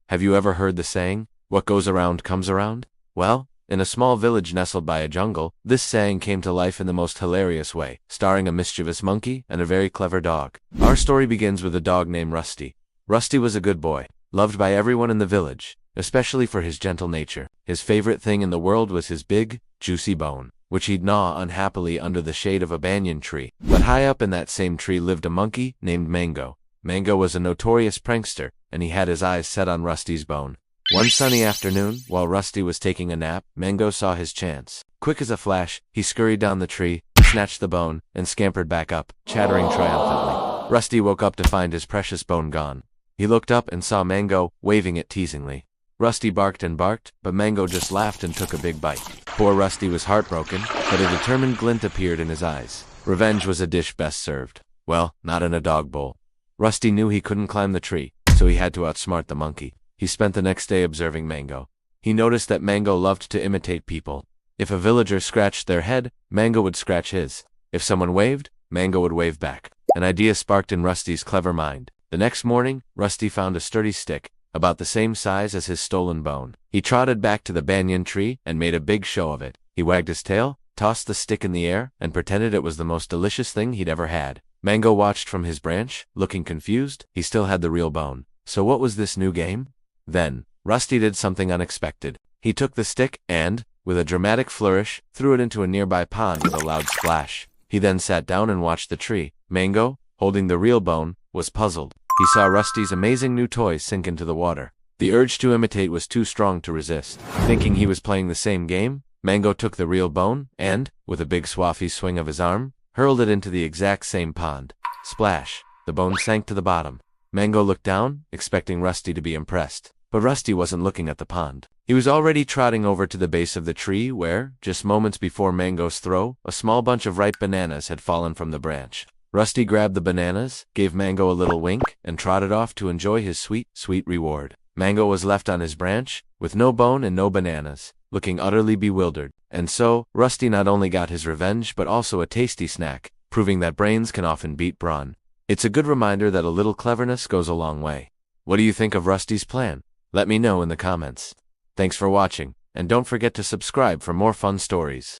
Have you ever heard the saying, "What goes around comes around"? Well, in a small village nestled by a jungle, this saying came to life in the most hilarious way, starring a mischievous monkey and a very clever dog. Our story begins with a dog named Rusty. Rusty was a good boy, loved by everyone in the village, especially for his gentle nature. His favorite thing in the world was his big, juicy bone, which he'd gnaw unhappily under the shade of a banyan tree. But high up in that same tree lived a monkey named Mango. Mango was a notorious prankster, and he had his eyes set on Rusty's bone. One sunny afternoon, while Rusty was taking a nap, Mango saw his chance. Quick as a flash, he scurried down the tree, snatched the bone, and scampered back up, chattering triumphantly. Rusty woke up to find his precious bone gone. He looked up and saw Mango, waving it teasingly. Rusty barked and barked, but Mango just laughed and took a big bite. Poor Rusty was heartbroken, but a determined glint appeared in his eyes. Revenge was a dish best served. Well, not in a dog bowl. Rusty knew he couldn't climb the tree, so he had to outsmart the monkey. He spent the next day observing Mango. He noticed that Mango loved to imitate people. If a villager scratched their head, Mango would scratch his. If someone waved, Mango would wave back. An idea sparked in Rusty's clever mind. The next morning, Rusty found a sturdy stick, about the same size as his stolen bone. He trotted back to the banyan tree and made a big show of it. He wagged his tail, tossed the stick in the air, and pretended it was the most delicious thing he'd ever had. Mango watched from his branch, looking confused. He still had the real bone. So what was this new game? Then, Rusty did something unexpected. He took the stick and, with a dramatic flourish, threw it into a nearby pond with a loud splash. He then sat down and watched the tree. Mango, holding the real bone, was puzzled. He saw Rusty's amazing new toy sink into the water. The urge to imitate was too strong to resist. Thinking he was playing the same game, Mango took the real bone and, with a big swampy swing of his arm, hurled it into the exact same pond. Splash! The bone sank to the bottom. Mango looked down, expecting Rusty to be impressed. But Rusty wasn't looking at the pond. He was already trotting over to the base of the tree where, just moments before Mango's throw, a small bunch of ripe bananas had fallen from the branch. Rusty grabbed the bananas, gave Mango a little wink, and trotted off to enjoy his sweet, sweet reward. Mango was left on his branch, with no bone and no bananas, looking utterly bewildered. And so, Rusty not only got his revenge but also a tasty snack, proving that brains can often beat brawn. It's a good reminder that a little cleverness goes a long way. What do you think of Rusty's plan? Let me know in the comments. Thanks for watching, and don't forget to subscribe for more fun stories.